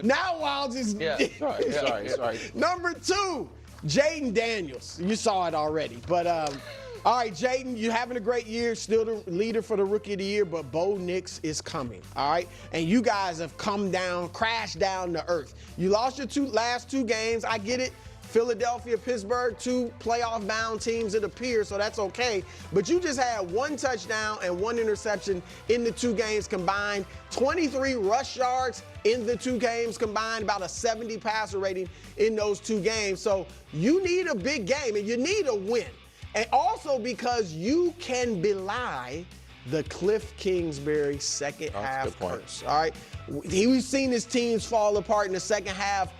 Now I'll just. Yeah, sorry. Number 2, Jaden Daniels. You saw it already. But, all right, Jayden, you're having a great year, still the leader for the Rookie of the Year, but Bo Nix is coming, all right? And you guys have crashed down to earth. You lost your last two games. I get it. Philadelphia, Pittsburgh, 2 playoff-bound teams, it appears, so that's okay. But you just had 1 touchdown and 1 interception in the 2 games combined, 23 rush yards in the 2 games combined, about a 70 passer rating in those 2 games. So you need a big game, and you need a win. And also because you can belie the Cliff Kingsbury second half curse, all right? We've seen his teams fall apart in the second half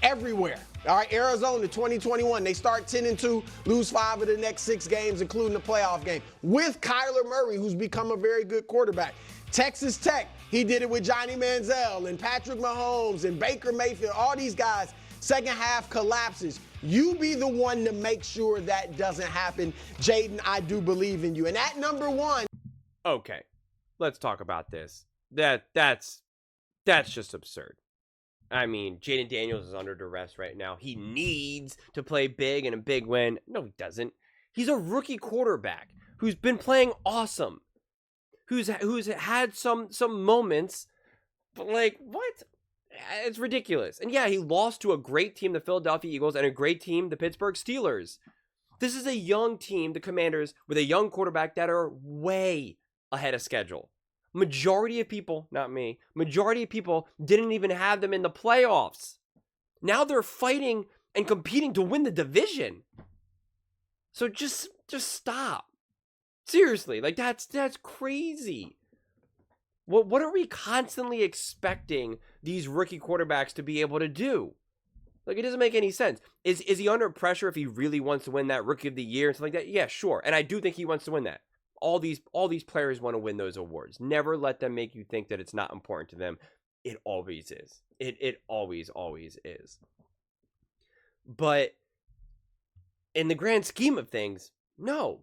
everywhere. All right, Arizona 2021, they start 10-2, lose 5 of the next 6 games, including the playoff game, with Kyler Murray, who's become a very good quarterback. Texas Tech, he did it with Johnny Manziel and Patrick Mahomes and Baker Mayfield, all these guys, second half collapses. You be the one to make sure that doesn't happen. Jayden, I do believe in you. And at number 1. Okay, let's talk about this. That's just absurd. I mean, Jaden Daniels is under duress right now. He needs to play big and a big win. No, he doesn't. He's a rookie quarterback who's been playing awesome, who's had some moments, but like, what? It's ridiculous. And yeah, he lost to a great team, the Philadelphia Eagles, and a great team, the Pittsburgh Steelers. This is a young team, the Commanders, with a young quarterback that are way ahead of schedule. Majority of people, not me, majority of people didn't even have them in the playoffs. Now they're fighting and competing to win the division. So just stop. Seriously, like that's crazy. What are we constantly expecting these rookie quarterbacks to be able to do? Like, it doesn't make any sense. Is he under pressure if he really wants to win that Rookie of the Year and something like that? Yeah, sure. And I do think he wants to win that. All these players want to win those awards. Never let them make you think that it's not important to them. It always is. It always is. But in the grand scheme of things, no.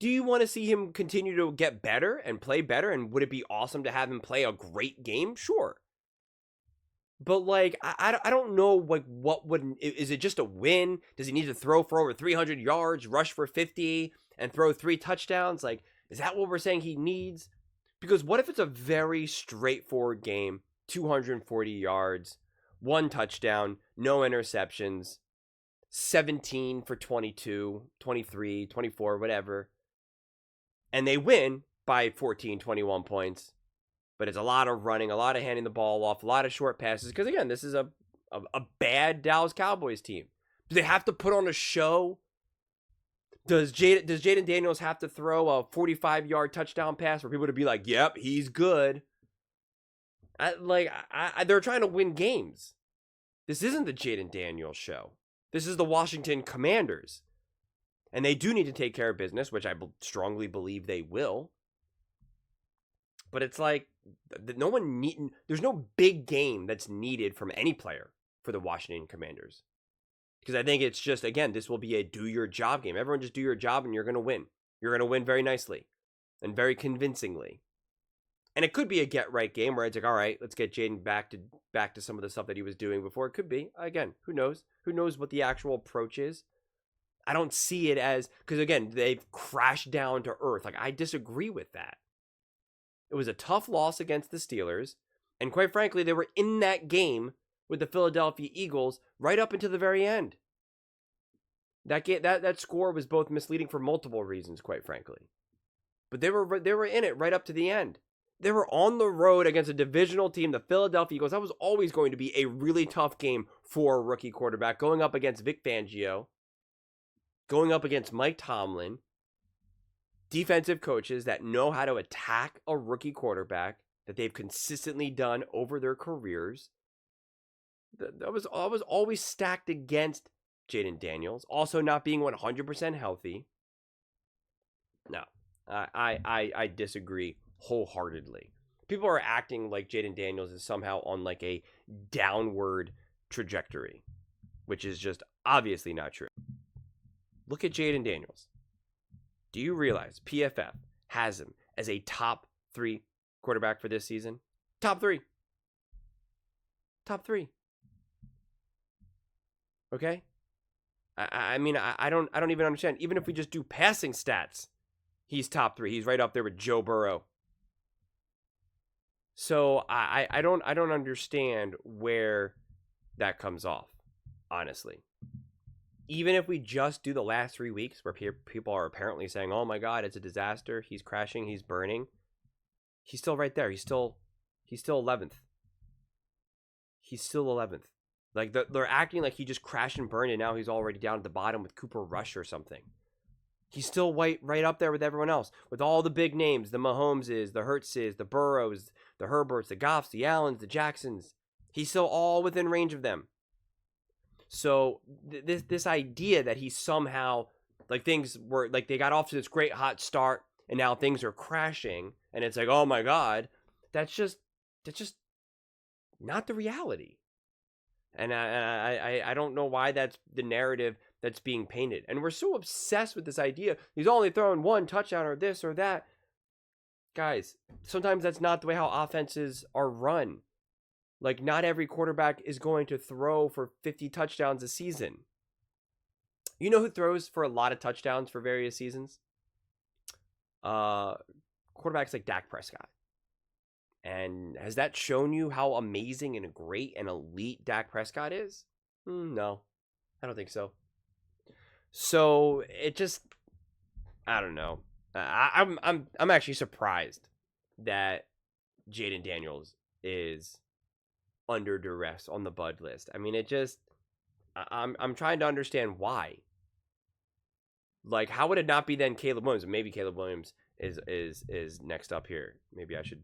Do you want to see him continue to get better and play better? And would it be awesome to have him play a great game? Sure. But like, I don't know, like, is it just a win? Does he need to throw for over 300 yards, rush for 50, and throw 3 touchdowns? Like, is that what we're saying he needs? Because what if it's a very straightforward game, 240 yards, 1 touchdown, no interceptions, 17 for 22, 23, 24, whatever, and they win by 14, 21 points? But it's a lot of running, a lot of handing the ball off, a lot of short passes. Because, again, this is a bad Dallas Cowboys team. Do they have to put on a show? Does Jaden Daniels have to throw a 45-yard touchdown pass for people to be like, yep, he's good? They're trying to win games. This isn't the Jaden Daniels show. This is the Washington Commanders. And they do need to take care of business, which I strongly believe they will. But it's like, there's no big game that's needed from any player for the Washington Commanders. Because I think it's just, again, this will be a do your job game. Everyone just do your job and you're going to win. You're going to win very nicely and very convincingly. And it could be a get right game where it's like, all right, let's get Jayden back to some of the stuff that he was doing before. It could be. Again, who knows? Who knows what the actual approach is? I don't see it as, because again, they've crashed down to earth. Like, I disagree with that. It was a tough loss against the Steelers. And quite frankly, they were in that game with the Philadelphia Eagles right up until the very end. That score was both misleading for multiple reasons, quite frankly. But they were in it right up to the end. They were on the road against a divisional team, the Philadelphia Eagles. That was always going to be a really tough game for a rookie quarterback, going up against Vic Fangio, going up against Mike Tomlin, defensive coaches that know how to attack a rookie quarterback that they've consistently done over their careers. That was always stacked against Jaden Daniels, also not being 100% healthy. No, I disagree wholeheartedly. People are acting like Jaden Daniels is somehow on like a downward trajectory, which is just obviously not true. Look at Jaden Daniels. Do you realize PFF has him as a top 3 quarterback for this season? Top 3. Top 3. Okay? I mean, I don't even understand. Even if we just do passing stats, he's top 3. He's right up there with Joe Burrow. So I don't understand where that comes off, honestly. Even if we just do the last 3 weeks where people are apparently saying, oh my God, it's a disaster, he's crashing, he's burning, he's still right there. He's still 11th. He's still 11th. Like, they're acting like he just crashed and burned, and now he's already down at the bottom with Cooper Rush or something. He's still right up there with everyone else, with all the big names, the Mahomeses, the Hurtses, the Burrows, the Herberts, the Goffs, the Allens, the Jacksons. He's still all within range of them. So this idea that he somehow, like, things were, like, they got off to this great hot start, and now things are crashing, and it's like, oh my God, that's just not the reality. And I don't know why that's the narrative that's being painted. And we're so obsessed with this idea. He's only throwing 1 touchdown or this or that. Guys, sometimes that's not the way how offenses are run. Like, not every quarterback is going to throw for 50 touchdowns a season. You know who throws for a lot of touchdowns for various seasons? Quarterbacks like Dak Prescott. And has that shown you how amazing and great and elite Dak Prescott is? No, I don't think so. So it just, I don't know. I'm actually surprised that Jaden Daniels is under duress on the Bud list. I mean, it just, I'm trying to understand why. Like, how would it not be then Caleb Williams? Maybe Caleb Williams is next up here. Maybe I should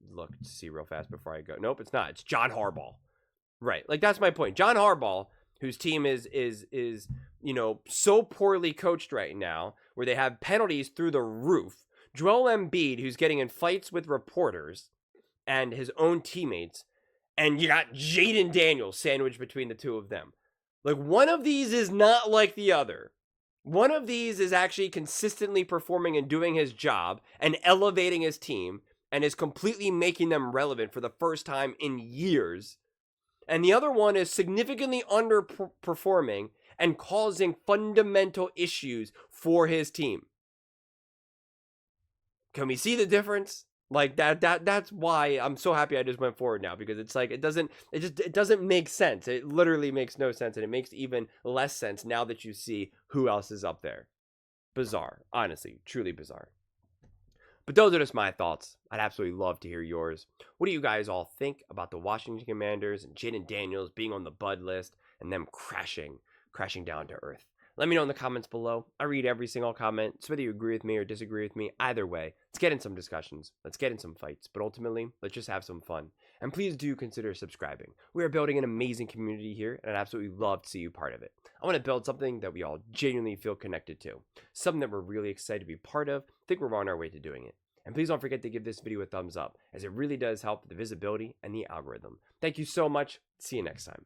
look to see real fast before I go. Nope, it's not. It's John Harbaugh. Right. Like, that's my point. John Harbaugh, whose team is you know, so poorly coached right now, where they have penalties through the roof. Joel Embiid, who's getting in fights with reporters and his own teammates, and you got Jaden Daniels sandwiched between the two of them. Like, one of these is not like the other. One of these is actually consistently performing and doing his job and elevating his team and is completely making them relevant for the first time in years. And the other one is significantly underperforming and causing fundamental issues for his team. Can we see the difference? Like, that's why I'm so happy I just went forward now, because it's like, it doesn't make sense. It literally makes no sense, and it makes even less sense now that you see who else is up there. Bizarre. Honestly, truly bizarre. But those are just my thoughts. I'd absolutely love to hear yours. What do you guys all think about the Washington Commanders and Jaden Daniels being on the Bud list and them crashing down to earth? Let me know in the comments below. I read every single comment, so whether you agree with me or disagree with me, either way, let's get in some discussions. Let's get in some fights. But ultimately, let's just have some fun. And please do consider subscribing. We are building an amazing community here, and I'd absolutely love to see you part of it. I want to build something that we all genuinely feel connected to. Something that we're really excited to be part of. I think we're on our way to doing it. And please don't forget to give this video a thumbs up, as it really does help the visibility and the algorithm. Thank you so much. See you next time.